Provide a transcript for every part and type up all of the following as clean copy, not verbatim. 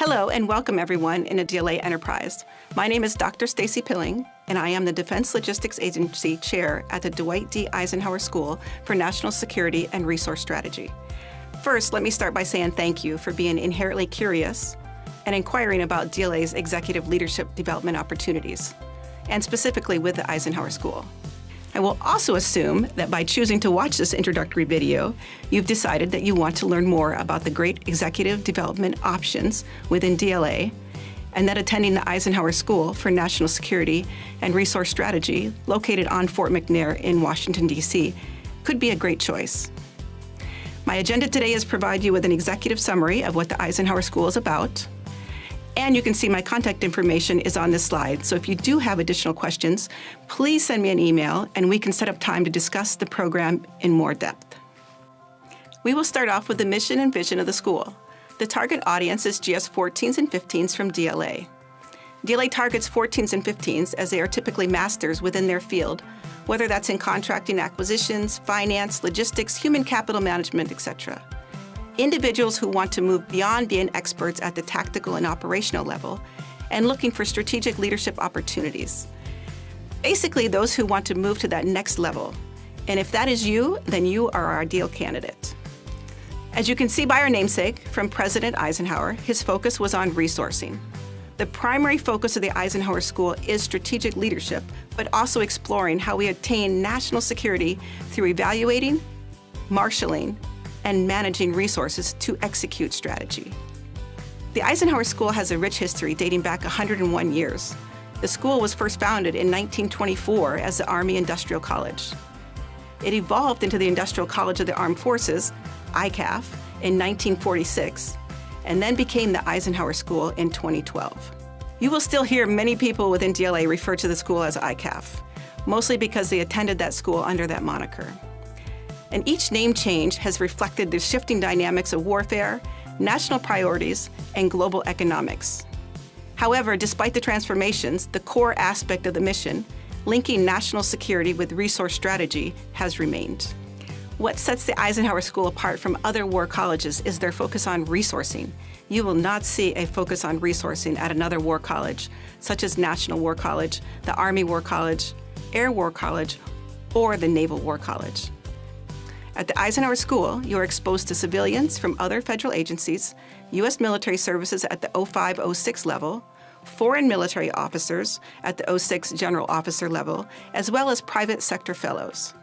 Hello and welcome everyone in a DLA enterprise. My name is Dr. Stacey Pilling, and I am the Defense Logistics Agency Chair at the Dwight D. Eisenhower School for National Security and Resource Strategy. First, let me start by saying thank you for being inherently curious and inquiring about DLA's executive leadership development opportunities, and specifically with the Eisenhower School. I will also assume that by choosing to watch this introductory video, you've decided that you want to learn more about the great executive development options within DLA, and that attending the Eisenhower School for National Security and Resource Strategy, located on Fort McNair in Washington, D.C., could be a great choice. My agenda today is to provide you with an executive summary of what the Eisenhower School is about. And you can see my contact information is on this slide, so if you do have additional questions, please send me an email and we can set up time to discuss the program in more depth. We will start off with the mission and vision of the school. The target audience is GS 14s and 15s from DLA. DLA targets 14s and 15s as they are typically masters within their field, whether that's in contracting, acquisitions, finance, logistics, human capital management, etc. Individuals who want to move beyond being experts at the tactical and operational level and looking for strategic leadership opportunities. Basically, those who want to move to that next level. And if that is you, then you are our ideal candidate. As you can see by our namesake, from President Eisenhower, his focus was on resourcing. The primary focus of the Eisenhower School is strategic leadership, but also exploring how we attain national security through evaluating, marshaling, and managing resources to execute strategy. The Eisenhower School has a rich history dating back 101 years. The school was first founded in 1924 as the Army Industrial College. It evolved into the Industrial College of the Armed Forces, ICAF, in 1946, and then became the Eisenhower School in 2012. You will still hear many people within DLA refer to the school as ICAF, mostly because they attended that school under that moniker. And each name change has reflected the shifting dynamics of warfare, national priorities, and global economics. However, despite the transformations, the core aspect of the mission, linking national security with resource strategy, has remained. What sets the Eisenhower School apart from other war colleges is their focus on resourcing. You will not see a focus on resourcing at another war college, such as National War College, the Army War College, Air War College, or the Naval War College. At the Eisenhower School, you are exposed to civilians from other federal agencies, U.S. military services at the 05-06 level, foreign military officers at the 06 general officer level, as well as private sector fellows.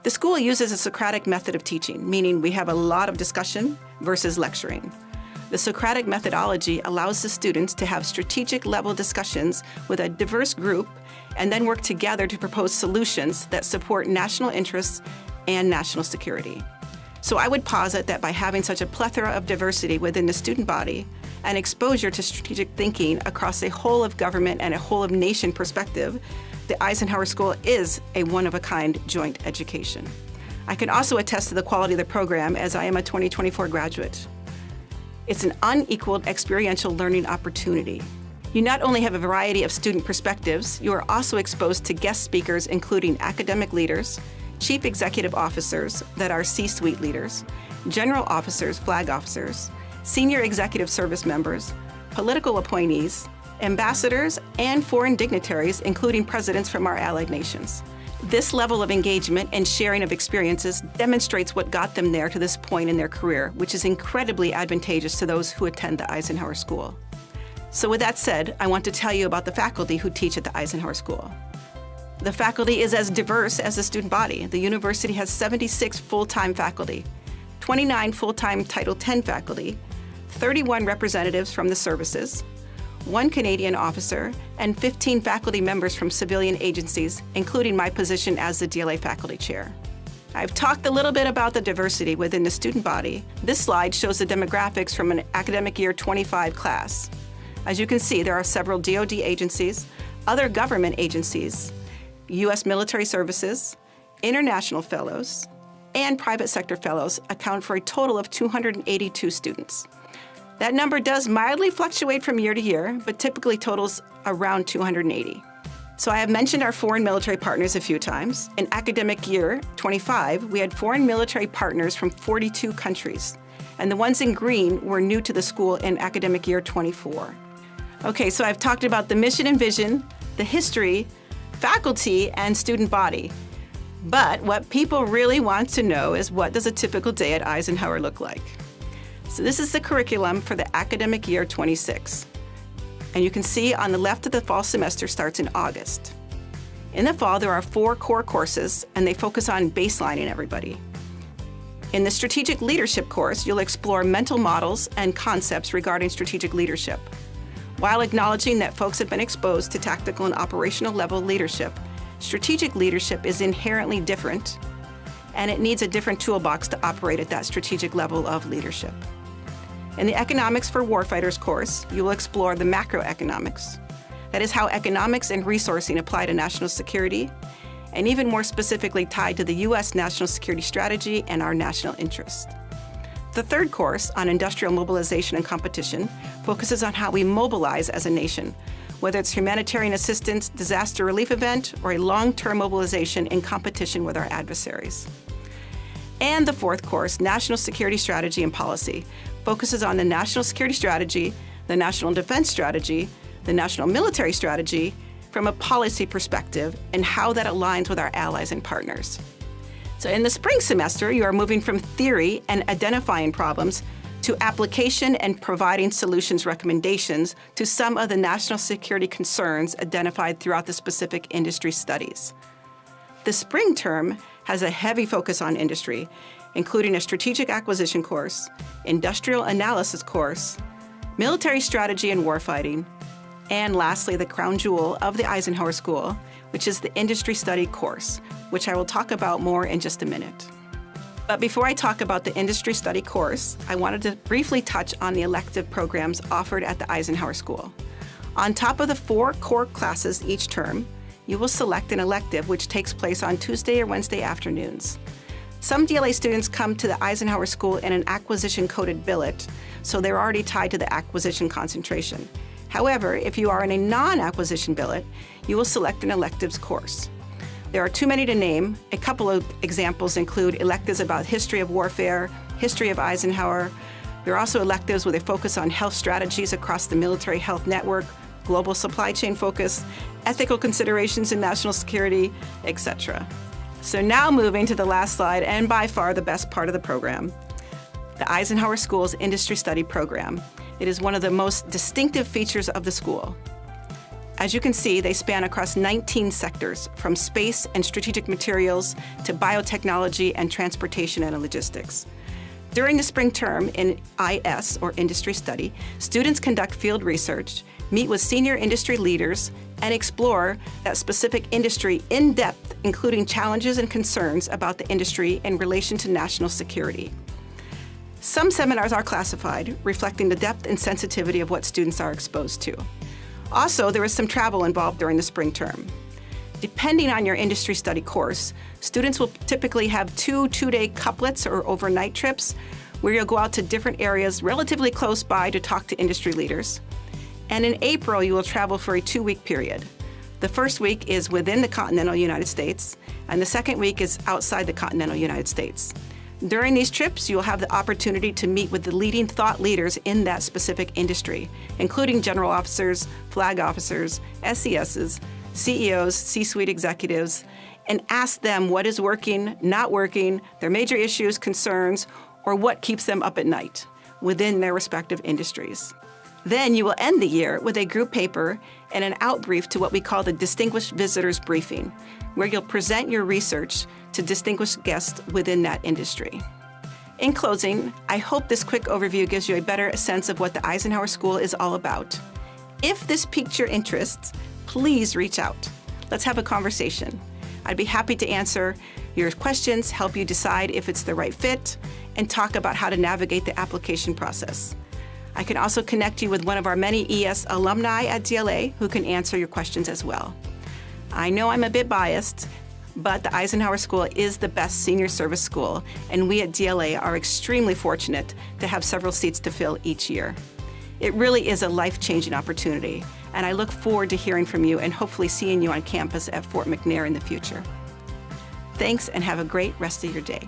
The school uses a Socratic method of teaching, meaning we have a lot of discussion versus lecturing. The Socratic methodology allows the students to have strategic level discussions with a diverse group and then work together to propose solutions that support national interests and national security. So I would posit that by having such a plethora of diversity within the student body and exposure to strategic thinking across a whole of government and a whole of nation perspective, the Eisenhower School is a one-of-a-kind joint education. I can also attest to the quality of the program as I am a 2024 graduate. It's an unequaled experiential learning opportunity. You not only have a variety of student perspectives, you are also exposed to guest speakers including academic leaders, chief executive officers that are C-suite leaders, general officers, flag officers, senior executive service members, political appointees, ambassadors, and foreign dignitaries, including presidents from our allied nations. This level of engagement and sharing of experiences demonstrates what got them there to this point in their career, which is incredibly advantageous to those who attend the Eisenhower School. So with that said, I want to tell you about the faculty who teach at the Eisenhower School. The faculty is as diverse as the student body. The university has 76 full-time faculty, 29 full-time Title X faculty, 31 representatives from the services, 1 Canadian officer, and 15 faculty members from civilian agencies, including my position as the DLA faculty chair. I've talked a little bit about the diversity within the student body. This slide shows the demographics from an academic year 25 class. As you can see, there are several DoD agencies, other government agencies, U.S. military services, international fellows, and private sector fellows account for a total of 282 students. That number does mildly fluctuate from year to year, but typically totals around 280. So I have mentioned our foreign military partners a few times. In academic year 25, we had foreign military partners from 42 countries. and the ones in green were new to the school in academic year 24. Okay, so I've talked about the mission and vision, the history, faculty, and student body. But what people really want to know is, what does a typical day at Eisenhower look like? So this is the curriculum for the academic year 26. And you can see on the left that the fall semester starts in August. In the fall, there are 4 core courses, and they focus on baselining everybody. In the strategic leadership course, you'll explore mental models and concepts regarding strategic leadership. While acknowledging that folks have been exposed to tactical and operational level leadership, strategic leadership is inherently different, and it needs a different toolbox to operate at that strategic level of leadership. In the Economics for Warfighters course, you will explore the macroeconomics. That is how economics and resourcing apply to national security, and even more specifically tied to the U.S. national security strategy and our national interest. The third course, on industrial mobilization and competition, focuses on how we mobilize as a nation, whether it's humanitarian assistance, disaster relief event, or a long-term mobilization in competition with our adversaries. And the fourth course, National Security Strategy and Policy, focuses on the national security strategy, the national defense strategy, the national military strategy, from a policy perspective, and how that aligns with our allies and partners. So in the spring semester, you are moving from theory and identifying problems to application and providing solutions recommendations to some of the national security concerns identified throughout the specific industry studies. The spring term has a heavy focus on industry, including a strategic acquisition course, industrial analysis course, military strategy and warfighting, and lastly, the crown jewel of the Eisenhower School, which is the industry study course, which I will talk about more in just a minute. But before I talk about the industry study course, I wanted to briefly touch on the elective programs offered at the Eisenhower School. On top of the 4 core classes each term, you will select an elective which takes place on Tuesday or Wednesday afternoons. Some DLA students come to the Eisenhower School in an acquisition-coded billet, so they're already tied to the acquisition concentration. However, if you are in a non-acquisition billet, you will select an electives course. There are too many to name. A couple of examples include electives about history of warfare, history of Eisenhower. There are also electives with a focus on health strategies across the military health network, global supply chain focus, ethical considerations in national security, etc. So now moving to the last slide, and by far the best part of the program, the Eisenhower School's Industry Study Program. It is one of the most distinctive features of the school. As you can see, they span across 19 sectors, from space and strategic materials to biotechnology and transportation and logistics. During the spring term in IS, or Industry Study, students conduct field research, meet with senior industry leaders, and explore that specific industry in depth, including challenges and concerns about the industry in relation to national security. Some seminars are classified, reflecting the depth and sensitivity of what students are exposed to. Also, there is some travel involved during the spring term. Depending on your industry study course, students will typically have 2 two-day couplets or overnight trips where you'll go out to different areas relatively close by to talk to industry leaders. And in April, you will travel for a 2-week period. The first week is within the continental United States, and the second week is outside the continental United States. During these trips, you'll have the opportunity to meet with the leading thought leaders in that specific industry, including general officers, flag officers, SESs, CEOs, C-suite executives, and ask them what is working, not working, their major issues, concerns, or what keeps them up at night within their respective industries. Then you will end the year with a group paper and an outbrief to what we call the Distinguished Visitors Briefing, where you'll present your research to distinguished guests within that industry. In closing, I hope this quick overview gives you a better sense of what the Eisenhower School is all about. If this piqued your interest, please reach out. Let's have a conversation. I'd be happy to answer your questions, help you decide if it's the right fit, and talk about how to navigate the application process. I can also connect you with one of our many ES alumni at DLA who can answer your questions as well. I know I'm a bit biased, but the Eisenhower School is the best senior service school, and we at DLA are extremely fortunate to have several seats to fill each year. It really is a life-changing opportunity, and I look forward to hearing from you and hopefully seeing you on campus at Fort McNair in the future. Thanks, and have a great rest of your day.